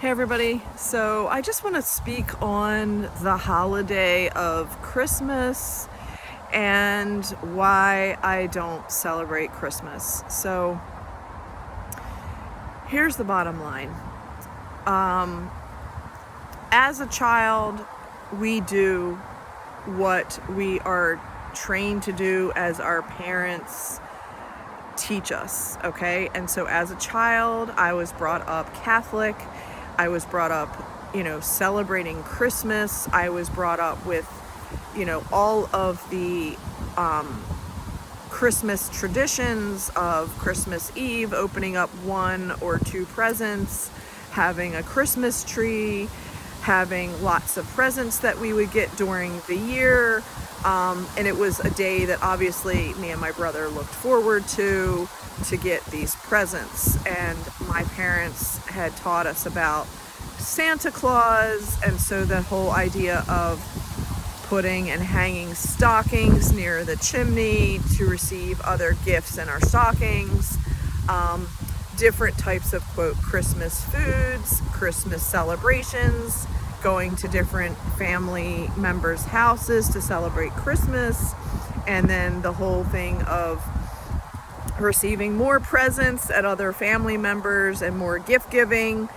Hey everybody, so I just want to speak on the holiday of Christmas and why I don't celebrate Christmas. So here's the bottom line. As a child, we do what we are trained to do as our parents teach us, okay? And so as a child, I was brought up Catholic. I was brought up, celebrating Christmas. I was brought up with, all of the Christmas traditions of Christmas Eve, opening up 1 or 2 presents, having a Christmas tree, having lots of presents that we would get during the year. And it was a day that obviously me and my brother looked forward to get these presents. And my parents had taught us about Santa Claus, and so the whole idea of putting and hanging stockings near the chimney to receive other gifts in our stockings, different types of, quote, Christmas foods, Christmas celebrations, going to different family members' houses to celebrate Christmas, and then the whole thing of receiving more presents at other family members and more gift giving.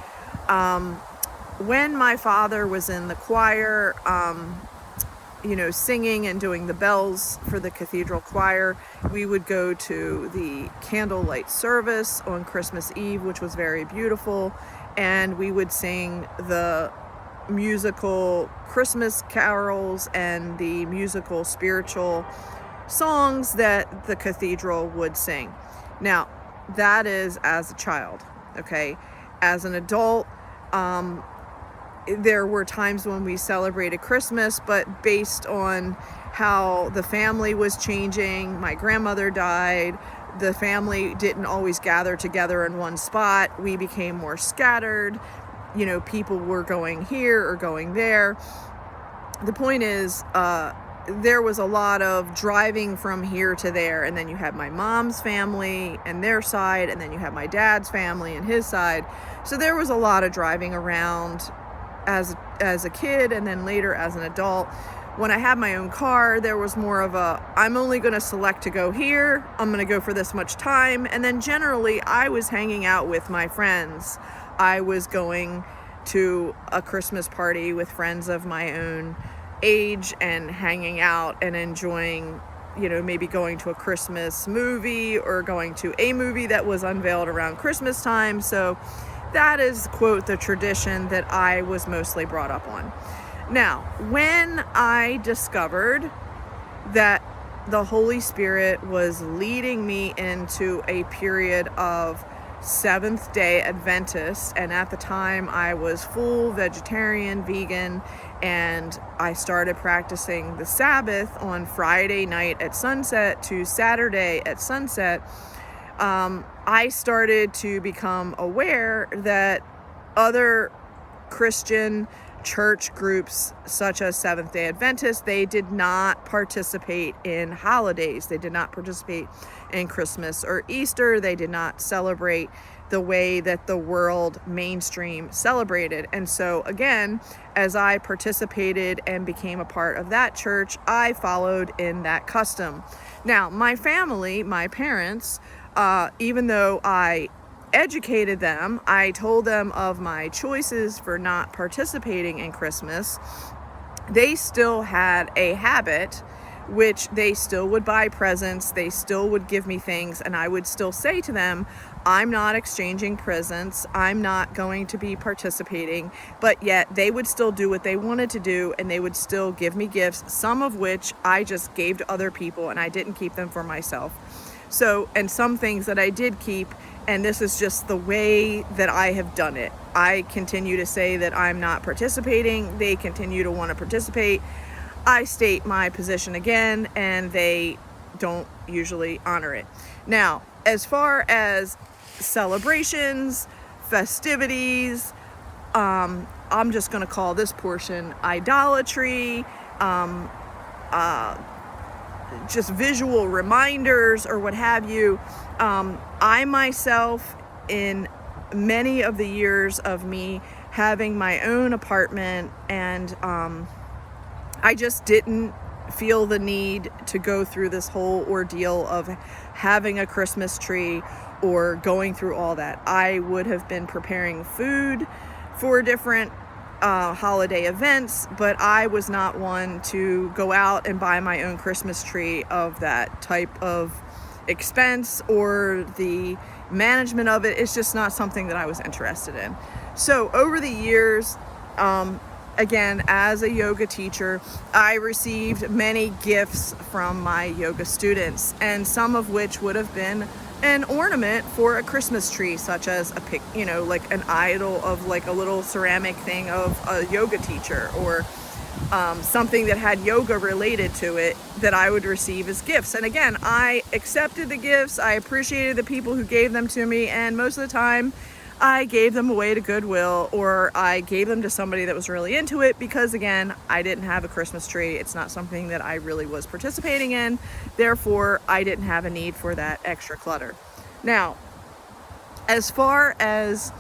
When my father was in the choir, singing and doing the bells for the cathedral choir, we would go to the candlelight service on Christmas Eve, which was very beautiful, and we would sing the musical Christmas carols and the musical spiritual songs that the cathedral would sing. Now, that is as a child, okay? As an adult, there were times when we celebrated Christmas, but based on how the family was changing, my grandmother died, the family didn't always gather together in one spot, we became more scattered, people were going here or going there. The point is, there was a lot of driving from here to there, and then you had my mom's family and their side, and then you had my dad's family and his side. So there was a lot of driving around as a kid, and then later as an adult. When I had my own car, there was more of I'm only going to select to go here, I'm going to go for this much time, and then generally I was hanging out with my friends. I was going to a Christmas party with friends of my own age and hanging out and enjoying, maybe going to a Christmas movie or going to a movie that was unveiled around Christmas time. So that is, quote, the tradition that I was mostly brought up on. Now, when I discovered that the Holy Spirit was leading me into a period of Seventh-day Adventist, and at the time I was full vegetarian, vegan, and I started practicing the Sabbath on Friday night at sunset to Saturday at sunset, I started to become aware that other Christian church groups such as Seventh-day Adventists, they did not participate in holidays. They did not participate in Christmas or Easter. They did not celebrate the way that the world mainstream celebrated. And so again, as I participated and became a part of that church, I followed in that custom. Now, my family, my parents, even though I educated them, I told them of my choices for not participating in Christmas, they still had a habit, which they still would buy presents, they still would give me things, and I would still say to them, I'm not exchanging presents, I'm not going to be participating, but yet they would still do what they wanted to do, and they would still give me gifts, some of which I just gave to other people and I didn't keep them for myself. So, and some things that I did keep, and this is just the way that I have done it. I continue to say that I'm not participating. They continue to want to participate. I state my position again, and they don't usually honor it. Now, as far as celebrations, festivities, I'm just going to call this portion idolatry, just visual reminders or what have you. I myself, in many of the years of me having my own apartment, and I just didn't feel the need to go through this whole ordeal of having a Christmas tree or going through all that. I would have been preparing food for different holiday events, but I was not one to go out and buy my own Christmas tree of that type of expense, or the management of it. It's just not something that I was interested in. So over the years, again, as a yoga teacher, I received many gifts from my yoga students, and some of which would have been an ornament for a Christmas tree, such as like an idol of like a little ceramic thing of a yoga teacher, or something that had yoga related to it that I would receive as gifts. And again, I accepted the gifts, I appreciated the people who gave them to me, and most of the time I gave them away to Goodwill, or I gave them to somebody that was really into it, because again, I didn't have a Christmas tree. It's not something that I really was participating in. Therefore, I didn't have a need for that extra clutter. Now, as far as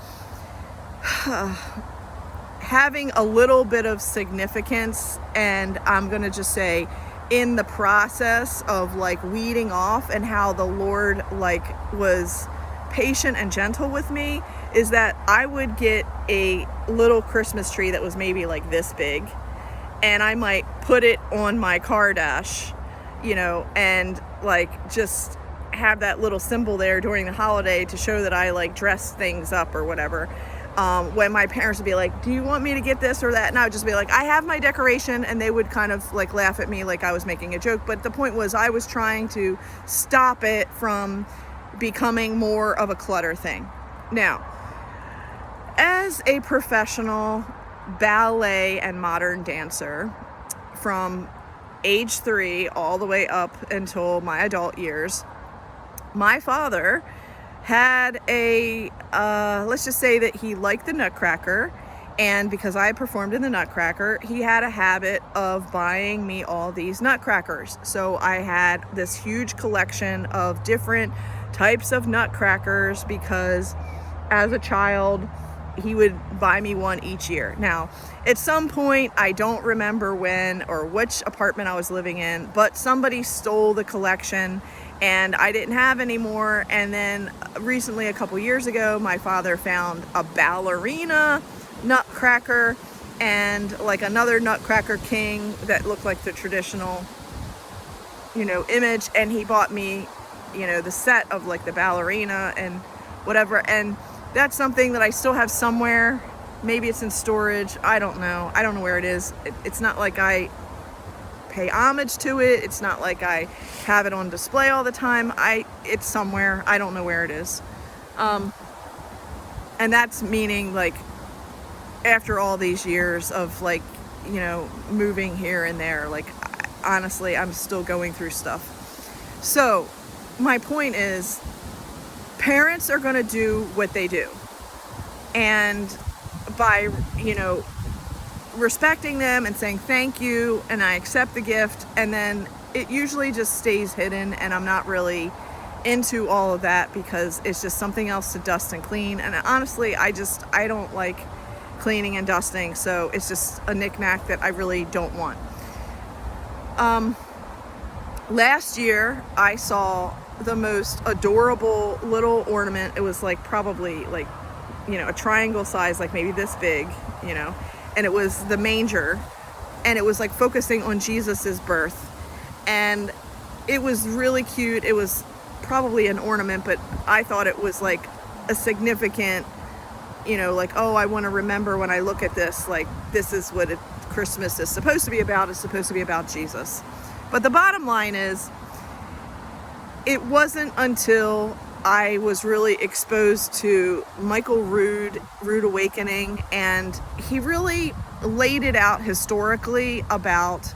having a little bit of significance, and I'm going to just say in the process of like weeding off, and how the Lord like was patient and gentle with me, is that I would get a little Christmas tree that was maybe like this big, and I might put it on my car dash, and like just have that little symbol there during the holiday to show that I like dress things up or whatever. When my parents would be like, do you want me to get this or that? And I would just be like, I have my decoration, and they would kind of like laugh at me like I was making a joke. But the point was, I was trying to stop it from becoming more of a clutter thing. Now, as a professional ballet and modern dancer from age 3 all the way up until my adult years, my father had a, let's just say that he liked the Nutcracker, and because I performed in the Nutcracker, he had a habit of buying me all these Nutcrackers. So I had this huge collection of different types of Nutcrackers, because as a child, he would buy me one each year. Now, at some point, I don't remember when or which apartment I was living in, but somebody stole the collection and I didn't have any more. And then recently, a couple years ago, my father found a ballerina Nutcracker and like another Nutcracker king that looked like the traditional, image. And he bought me, the set of like the ballerina and whatever. And that's something that I still have somewhere. Maybe it's in storage. I don't know. I don't know where it is. It's not like I pay homage to it. It's not like I have it on display all the time. It's somewhere. I don't know where it is. And that's meaning like after all these years of like, moving here and there, like honestly, I'm still going through stuff. So my point is, parents are going to do what they do. And by, respecting them and saying thank you, and I accept the gift, and then it usually just stays hidden, and I'm not really into all of that because it's just something else to dust and clean. And honestly, I don't like cleaning and dusting, so it's just a knick-knack that I really don't want. Last year, I saw the most adorable little ornament. It was like probably like, a triangle size, like maybe this big, and it was the manger, and it was like focusing on Jesus's birth, and it was really cute. It was probably an ornament, but I thought it was like a significant, like, oh, I want to remember when I look at this, like this is what Christmas is supposed to be about. It's supposed to be about Jesus. But the bottom line is, it wasn't until I was really exposed to Michael Rood Awakening, and he really laid it out historically about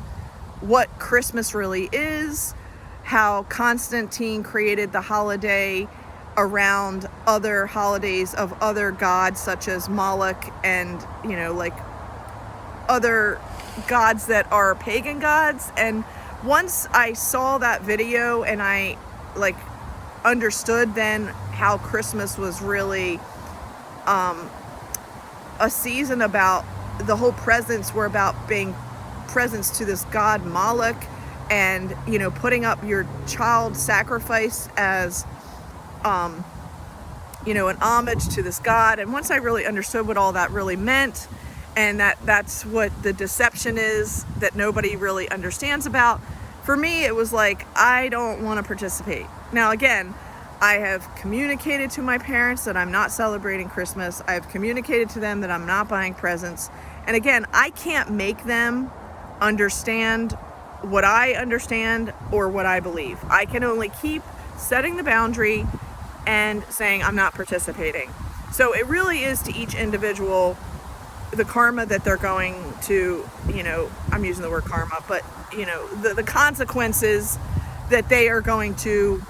what Christmas really is, how Constantine created the holiday around other holidays of other gods such as Moloch and, like other gods that are pagan gods. And once I saw that video and I like understood then how Christmas was really a season about the whole presents were about being presents to this god Moloch, and putting up your child sacrifice as an homage to this god. And once I really understood what all that really meant, and that's what the deception is that nobody really understands about, for me it was like, I don't want to participate. Now again, I have communicated to my parents that I'm not celebrating Christmas. I've communicated to them that I'm not buying presents. And again, I can't make them understand what I understand or what I believe. I can only keep setting the boundary and saying I'm not participating. So it really is to each individual the karma that they're going to, I'm using the word karma, but the consequences that they are going to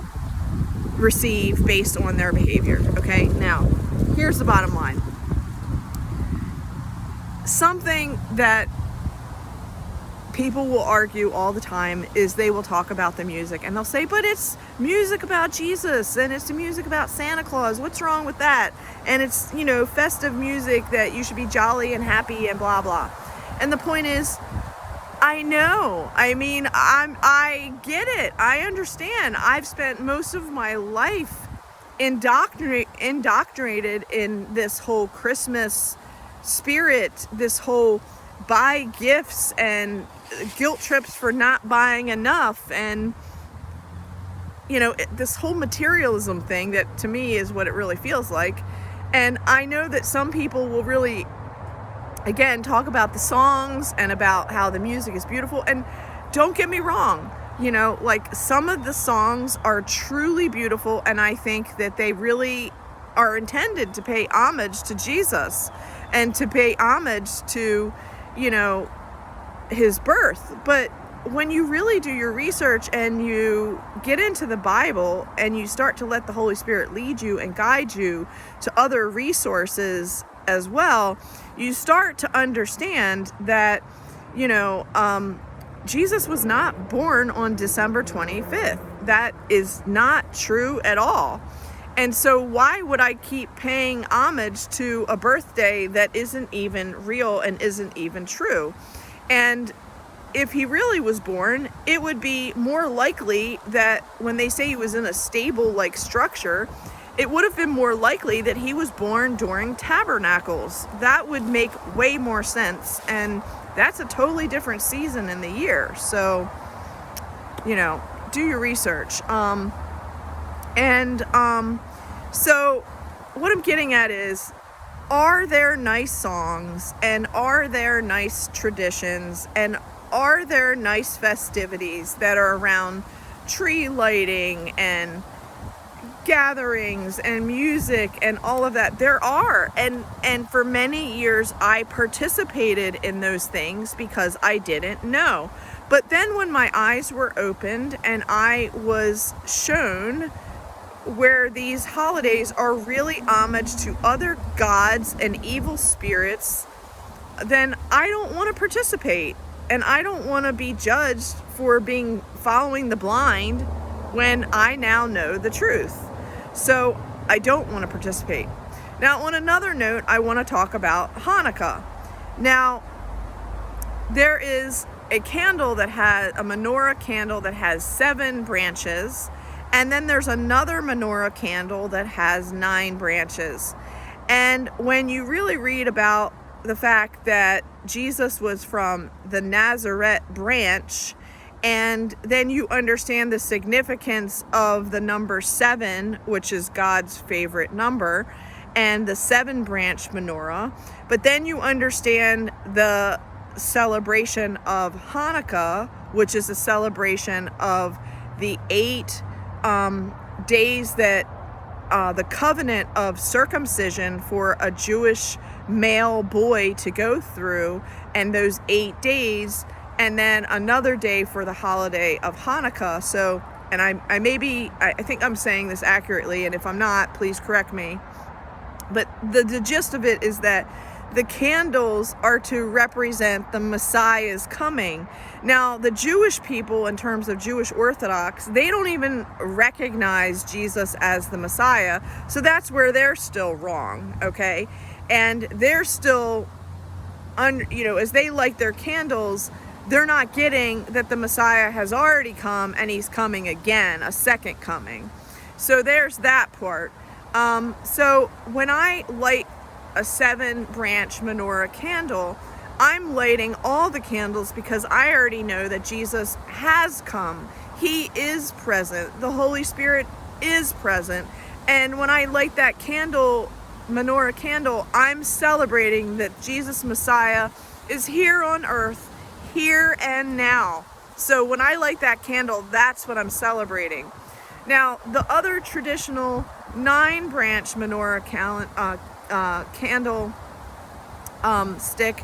receive based on their behavior. Okay, now here's the bottom line. Something that people will argue all the time is they will talk about the music, and they'll say, but it's music about Jesus and it's music about Santa Claus. What's wrong with that? And it's, festive music that you should be jolly and happy and blah, blah. And the point is, I know. I mean, I get it. I understand. I've spent most of my life indoctrinated in this whole Christmas spirit, this whole buy gifts and guilt trips for not buying enough, and this whole materialism thing that to me is what it really feels like. And I know that some people will really, again, talk about the songs and about how the music is beautiful. And don't get me wrong, some of the songs are truly beautiful, and I think that they really are intended to pay homage to Jesus and to pay homage to, his birth. But when you really do your research and you get into the Bible and you start to let the Holy Spirit lead you and guide you to other resources as well, you start to understand that, Jesus was not born on December 25th. That is not true at all. And so why would I keep paying homage to a birthday that isn't even real and isn't even true? And if he really was born, it would be more likely that when they say he was in a stable-like structure, it would have been more likely that he was born during tabernacles. That would make way more sense. And that's a totally different season in the year. So, do your research. So what I'm getting at is, are there nice songs, and are there nice traditions, and are there nice festivities that are around tree lighting and gatherings and music and all of that? There are, and for many years I participated in those things because I didn't know. But then when my eyes were opened and I was shown where these holidays are really homage to other gods and evil spirits, then I don't want to participate, and I don't want to be judged for following the blind when I now know the truth. So I don't want to participate. Now, on another note, I want to talk about Hanukkah. Now, there is a menorah candle that has 7 branches, and then there's another menorah candle that has 9 branches. And when you really read about the fact that Jesus was from the Nazareth branch, and then you understand the significance of the number 7, which is God's favorite number, and the 7 branch menorah, but then you understand the celebration of Hanukkah, which is a celebration of the 8 days that the covenant of circumcision for a Jewish male boy to go through, and those 8 days, and then another day for the holiday of Hanukkah. So, and I think I'm saying this accurately, and if I'm not, please correct me. But the gist of it is that the candles are to represent the Messiah's coming. Now, the Jewish people, in terms of Jewish Orthodox, they don't even recognize Jesus as the Messiah. So that's where they're still wrong, okay? And they're still, as they light their candles, they're not getting that the Messiah has already come and he's coming again, a second coming. So there's that part. So when I light a 7-branch menorah candle, I'm lighting all the candles because I already know that Jesus has come. He is present. The Holy Spirit is present. And when I light that candle, menorah candle, I'm celebrating that Jesus Messiah is here on earth, here and now. So when I light that candle, that's what I'm celebrating. Now, the other traditional 9-branch menorah candle stick,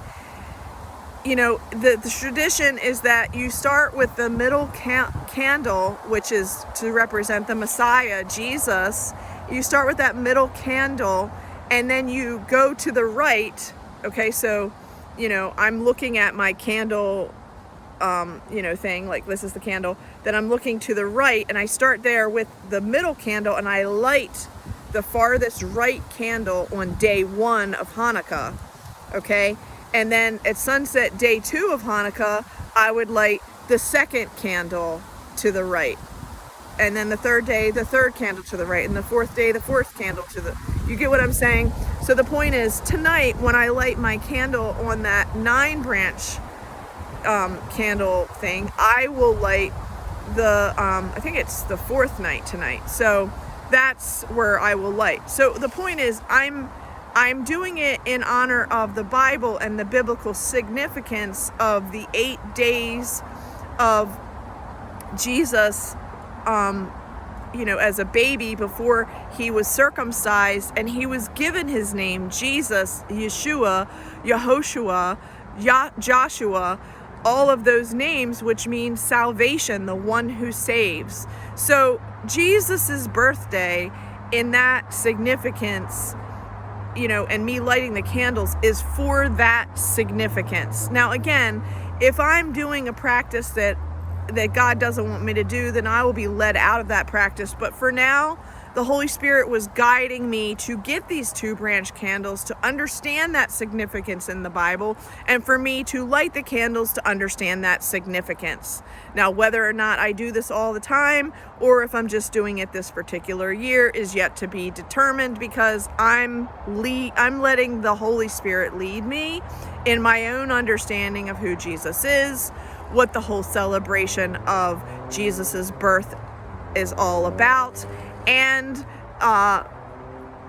the tradition is that you start with the middle candle, which is to represent the Messiah, Jesus. You start with that middle candle, and then you go to the right. Okay, so, I'm looking at my candle, thing, like this is the candle. Then I'm looking to the right, and I start there with the middle candle, and I light the farthest right candle on day 1 of Hanukkah. Okay, and then at sunset, day 2 of Hanukkah, I would light the second candle to the right. And then the third day, the third candle to the right. And the fourth day, the fourth candle to the... You get what I'm saying? So the point is, tonight, when I light my candle on that 9-branch candle thing, I will light the, I think it's the 4th night tonight. So that's where I will light. So the point is, I'm doing it in honor of the Bible and the biblical significance of the 8 days of Jesus, as a baby before he was circumcised, and he was given his name, Jesus, Yeshua, Yehoshua, Joshua, all of those names, which means salvation, the one who saves. So Jesus's birthday, in that significance, and me lighting the candles is for that significance. Now, again, if I'm doing a practice that God doesn't want me to do, then I will be led out of that practice. But for now, the Holy Spirit was guiding me to get these 2-branch candles to understand that significance in the Bible, and for me to light the candles to understand that significance. Now, whether or not I do this all the time, or if I'm just doing it this particular year, is yet to be determined, because I'm letting the Holy Spirit lead me in my own understanding of who Jesus is, what the whole celebration of Jesus's birth is all about, and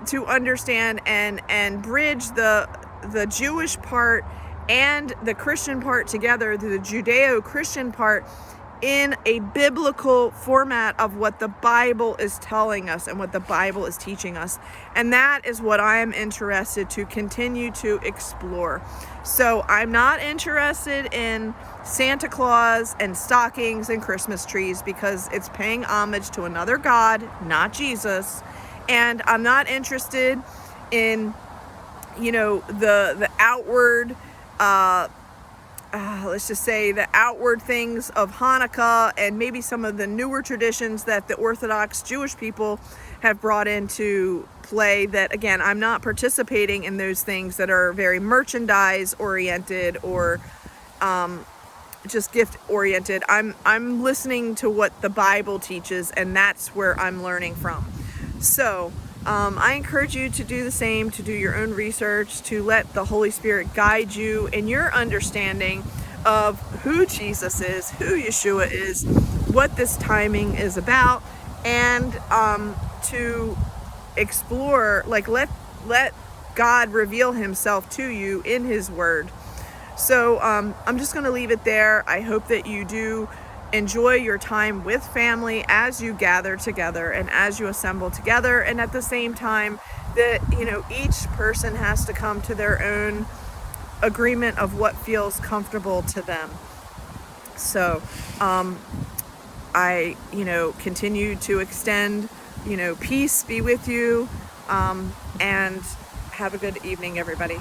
to understand and bridge the Jewish part and the Christian part together, the Judeo-Christian part, in a biblical format of what the Bible is telling us and what the Bible is teaching us. And that is what I am interested to continue to explore. So I'm not interested in Santa Claus and stockings and Christmas trees, because it's paying homage to another God, not Jesus. And I'm not interested in, the outward, let's just say the outward things of Hanukkah, and maybe some of the newer traditions that the Orthodox Jewish people have brought into play, that, again, I'm not participating in those things that are very merchandise oriented or just gift oriented. I'm listening to what the Bible teaches, and that's where I'm learning from. So I encourage you to do the same, to do your own research, to let the Holy Spirit guide you in your understanding of who Jesus is, who Yeshua is, what this timing is about, and to explore, let God reveal himself to you in his word. So I'm just going to leave it there. I hope that you do enjoy your time with family as you gather together and as you assemble together, and at the same time that each person has to come to their own agreement of what feels comfortable to them. So I continue to extend peace be with you, and have a good evening, everybody.